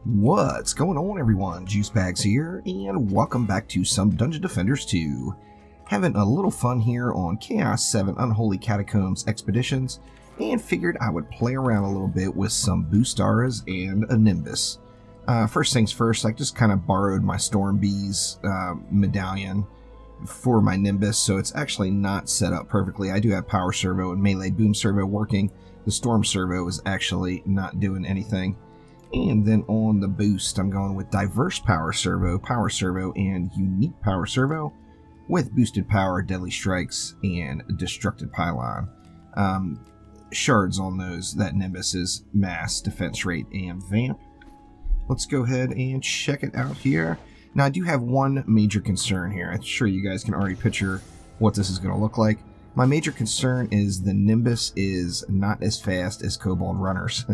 What's going on, everyone? Juicebags here, and welcome back to some Dungeon Defenders 2. Having a little fun here on C7 Unholy Catacombs expeditions, and figured I would play around a little bit with some Boostaras and a Nimbus. First things first, I just kind of borrowed my Storm Bees medallion for my Nimbus, so it's actually not set up perfectly. I do have Power Servo and Melee Boom Servo working. The Storm Servo is actually not doing anything. And then on the boost, I'm going with Diverse Power Servo, and Unique Power Servo with Boosted Power, Deadly Strikes, and Destructed Pylon. Shards on that Nimbus is Mass, Defense Rate, and Vamp. Let's go ahead and check it out here. Now, I do have one major concern here. I'm sure you guys can already picture what this is going to look like. My major concern is the Nimbus is not as fast as Kobold Runners.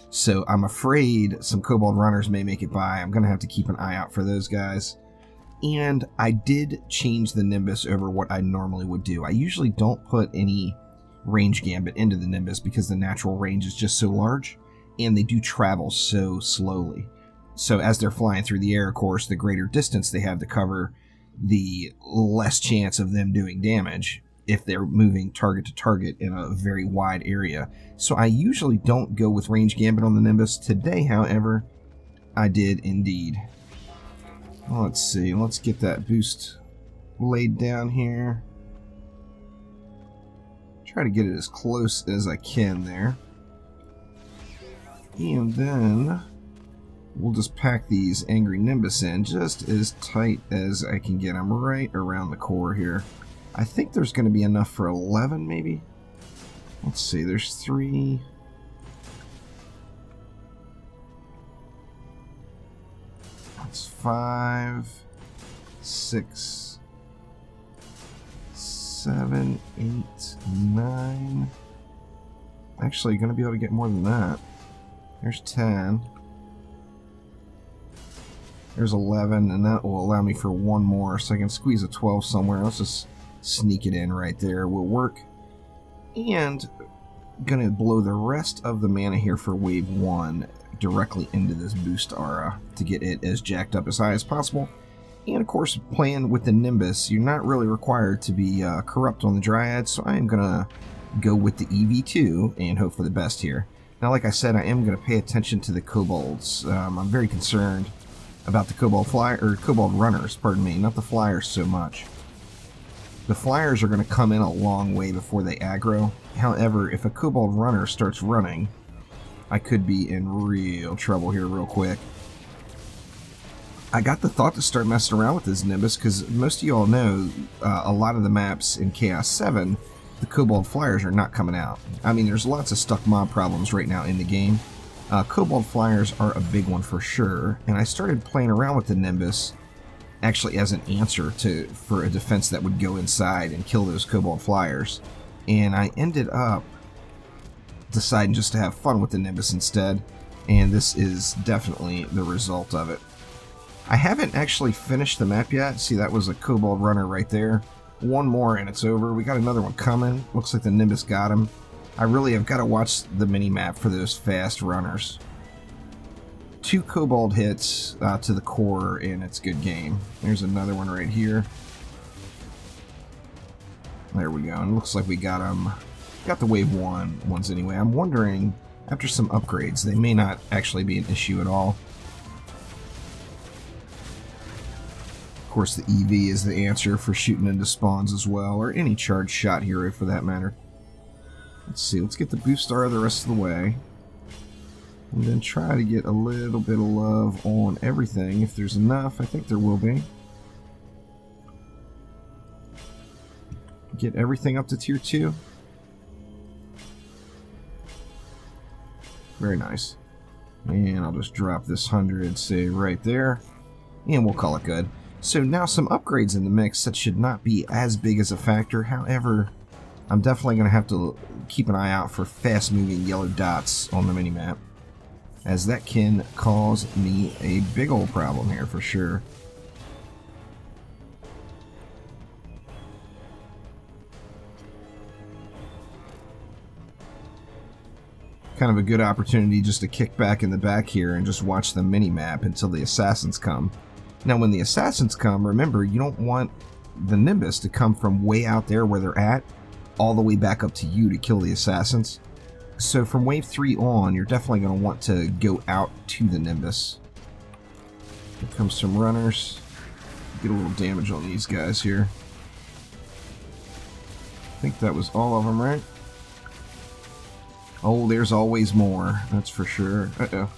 So I'm afraid some Kobold Runners may make it by. I'm going to have to keep an eye out for those guys. And I did change the Nimbus over what I normally would do. I usually don't put any range gambit into the Nimbus because the natural range is just so large, and they do travel so slowly. So as they're flying through the air, of course, the greater distance they have to cover, the less chance of them doing damage if they're moving target to target in a very wide area. So I usually don't go with range gambit on the Nimbus. Today, however, I did indeed. Let's see, let's get that boost laid down here. Try to get it as close as I can there. And then we'll just pack these Angry Nimbus in just as tight as I can get them right around the core here. I think there's going to be enough for 11, maybe? Let's see, there's 3. That's 5, 6, 7, 8, 9. Actually, going to be able to get more than that. There's 10. There's 11, and that will allow me for one more, so I can squeeze a 12 somewhere. Let's just sneak it in right there. Will work. And gonna blow the rest of the mana here for wave 1 directly into this boost aura to get it as jacked up as high as possible. And of course, playing with the Nimbus, you're not really required to be corrupt on the Dryad, so I am gonna go with the EV2 and hope for the best here. Now, like I said, I am gonna pay attention to the Kobolds. I'm very concerned about the Kobold Runners, pardon me, not the Flyers so much. The Flyers are going to come in a long way before they aggro. However, if a Kobold Runner starts running, I could be in real trouble here real quick. I got the thought to start messing around with this Nimbus because most of you all know a lot of the maps in Chaos 7, the Kobold Flyers are not coming out. I mean, there's lots of stuck mob problems right now in the game. Kobold Flyers are a big one for sure, and I started playing around with the Nimbus actually as an answer for a defense that would go inside and kill those Kobold Flyers. And I ended up deciding just to have fun with the Nimbus instead, and this is definitely the result of it. I haven't actually finished the map yet. See, that was a Kobold Runner right there. One more and it's over. We got another one coming. Looks like the Nimbus got him. I really have got to watch the mini-map for those fast runners. 2 Kobold hits to the core, and it's good game. There's another one right here. There we go. And it looks like we got them. Got the wave 1 ones anyway. I'm wondering, after some upgrades, they may not actually be an issue at all. Of course, the EV is the answer for shooting into spawns as well, or any charged shot hero for that matter. Let's see. Let's get the boost star the rest of the way. And then try to get a little bit of love on everything. If there's enough, I think there will be. Get everything up to tier 2. Very nice. And I'll just drop this 100, say, right there. And we'll call it good. So now some upgrades in the mix that should not be as big as a factor. However, I'm definitely going to have to keep an eye out for fast-moving yellow dots on the minimap, as that can cause me a big old problem here for sure. kind of a good opportunity just to kick back in the back here and just watch the mini-map until the assassins come. Now, when the assassins come, remember, you don't want the Nimbus to come from way out there where they're at all the way back up to you to kill the assassins. So from wave 3 on, you're definitely going to want to go out to the Nimbus. Here comes some runners. Get a little damage on these guys here. I think that was all of them, right? Oh, there's always more. That's for sure. Uh-oh.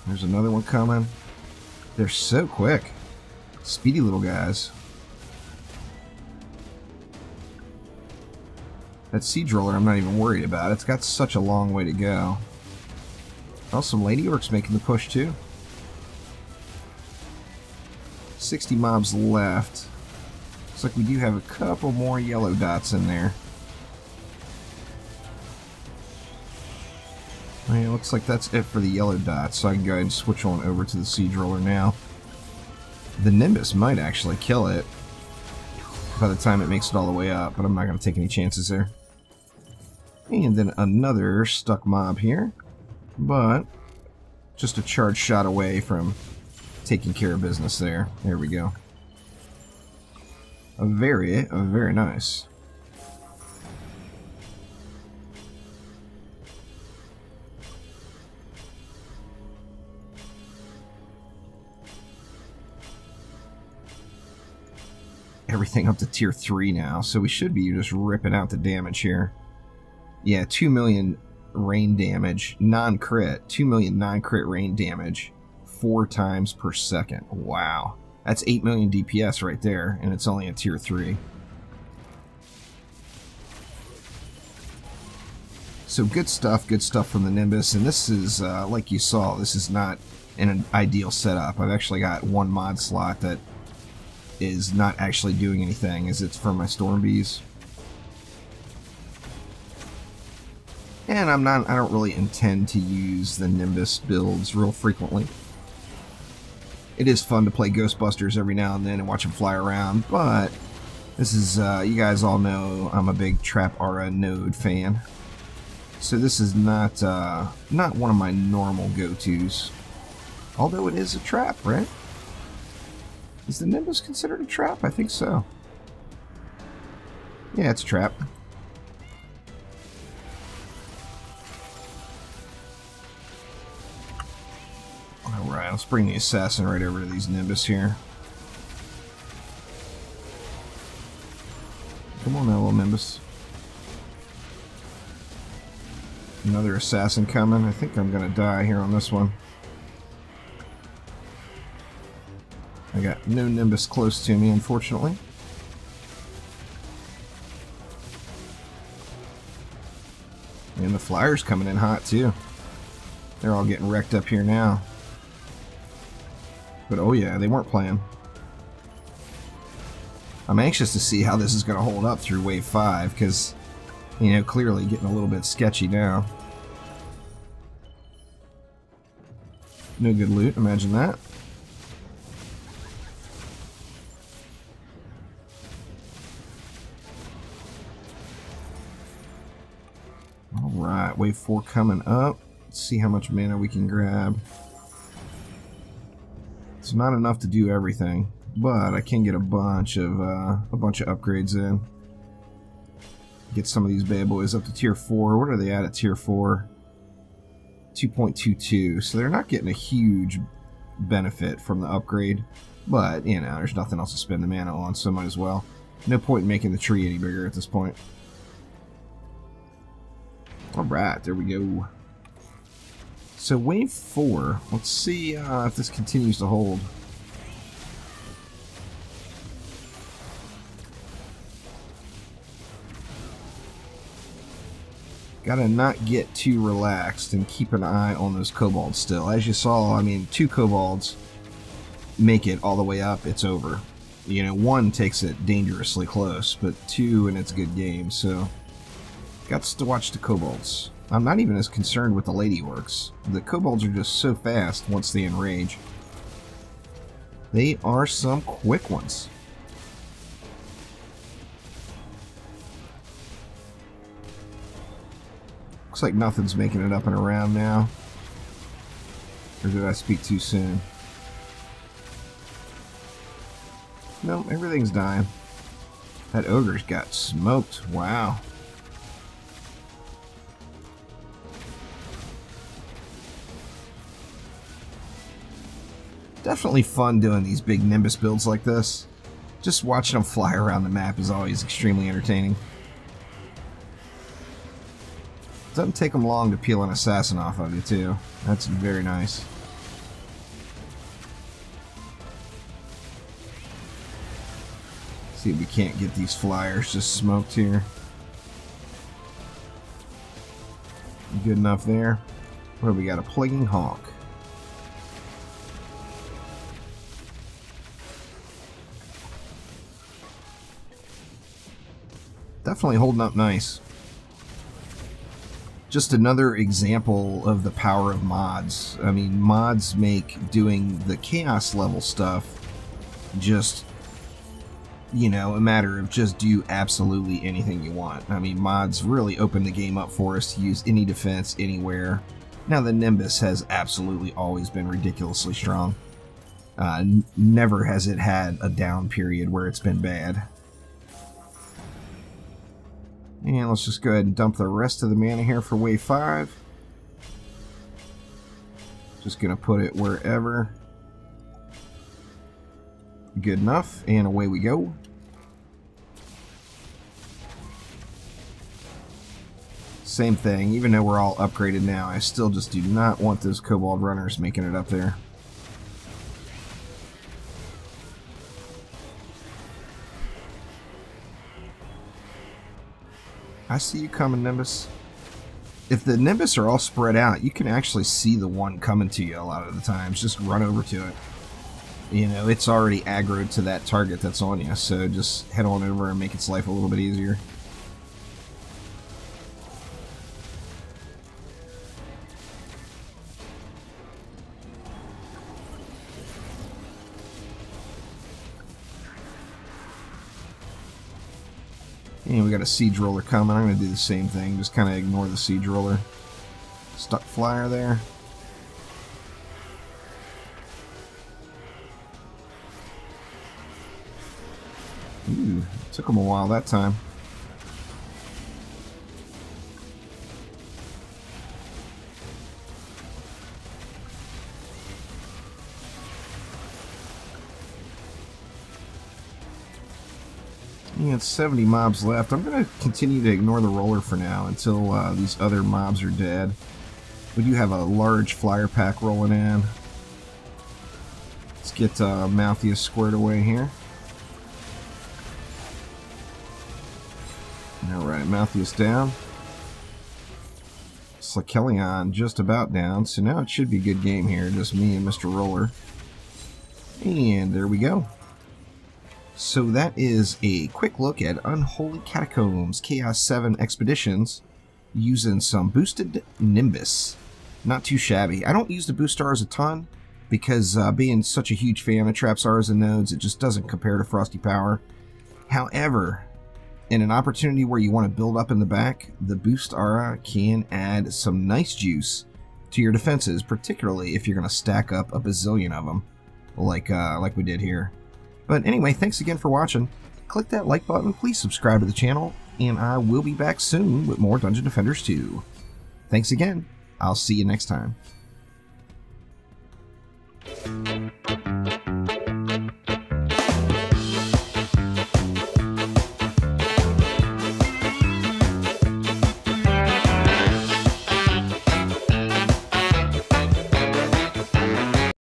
There's another one coming. They're so quick. Speedy little guys. That siege roller I'm not even worried about. It's got such a long way to go. Oh, some lady orcs making the push too. 60 mobs left. Looks like we do have a couple more yellow dots in there. It looks like that's it for the yellow dots, so I can go ahead and switch on over to the siege roller now. The Nimbus might actually kill it by the time it makes it all the way up, but I'm not going to take any chances there. And then another stuck mob here, but just a charge shot away from taking care of business there. There we go. Very nice. Everything up to tier 3 now, so we should be just ripping out the damage here. Yeah, 2 million rain damage, non-crit, 2 million non-crit rain damage, 4 times per second. Wow. That's 8 million DPS right there, and it's only a tier 3. So good stuff from the Nimbus, and this is, like you saw, this is not an ideal setup. I've actually got one mod slot that is not actually doing anything, as it's for my storm bees. And I don't really intend to use the Nimbus builds real frequently. It is fun to play Ghostbusters every now and then and watch them fly around, but this is, you guys all know I'm a big Trap Aura node fan. So this is not one of my normal go-tos. Although it is a trap, right? Is the Nimbus considered a trap? I think so. Yeah, it's a trap. Alright, let's bring the assassin right over to these Nimbus here. Come on now, little Nimbus. Another assassin coming. I think I'm gonna die here on this one. I got no Nimbus close to me, unfortunately. And the Flyers coming in hot, too. They're all getting wrecked up here now. But oh yeah, they weren't playing. I'm anxious to see how this is going to hold up through Wave 5, because, you know, clearly getting a little bit sketchy now. No good loot, imagine that. Alright, Wave 4 coming up. Let's see how much mana we can grab. It's not enough to do everything, but I can get a bunch of upgrades in. Get some of these bad boys up to tier 4. What are they at tier 4? 2.22. So they're not getting a huge benefit from the upgrade, but you know, there's nothing else to spend the mana on, so might as well. No point in making the tree any bigger at this point. Alright, there we go. So wave 4, let's see if this continues to hold. Gotta not get too relaxed and keep an eye on those kobolds still. As you saw, I mean, 2 kobolds make it all the way up, it's over. You know, 1 takes it dangerously close, but 2 and it's a good game, so got to watch the kobolds. I'm not even as concerned with the lady orcs. The kobolds are just so fast once they enrage. They are some quick ones. Looks like nothing's making it up and around now. Or did I speak too soon? No, everything's dying. That ogre's got smoked. Wow. Definitely fun doing these big Nimbus builds like this. Just watching them fly around the map is always extremely entertaining. Doesn't take them long to peel an assassin off of you too. That's very nice. See if we can't get these flyers just smoked here. Good enough there. What do we got? A plaguing hawk. Definitely holding up nice. Just another example of the power of mods. I mean, mods make doing the chaos level stuff just, you know, a matter of just do absolutely anything you want. I mean, mods really open the game up for us to use any defense anywhere. Now, the Nimbus has absolutely always been ridiculously strong. Never has it had a down period where it's been bad. And let's just go ahead and dump the rest of the mana here for wave 5. Just going to put it wherever. Good enough. And away we go. Same thing. Even though we're all upgraded now, I still just do not want those Kobold runners making it up there. I see you coming, Nimbus. If the Nimbus are all spread out, you can actually see the one coming to you a lot of the times. Just run over to it. You know, it's already aggroed to that target that's on you, so just head on over and make its life a little bit easier. And we got a siege roller coming. I'm going to do the same thing. Just kind of ignore the siege roller. Stuck flyer there. Ooh, took him a while that time. Yeah, it's 70 mobs left. I'm going to continue to ignore the roller for now until these other mobs are dead. We do have a large flyer pack rolling in. Let's get Malthius squared away here. Alright, Malthius down. Slakelion just about down, so now it should be a good game here. Just me and Mr. Roller. And there we go. So that is a quick look at Unholy Catacombs Chaos 7 Expeditions using some Boosted Nimbus. Not too shabby. I don't use the boost stars a ton because being such a huge fan of trap stars and nodes, it just doesn't compare to Frosty Power. However, in an opportunity where you want to build up in the back, the boost aura can add some nice juice to your defenses, particularly if you're going to stack up a bazillion of them, like we did here. But anyway, thanks again for watching. Click that like button, please subscribe to the channel, and I will be back soon with more Dungeon Defenders 2. Thanks again. I'll see you next time.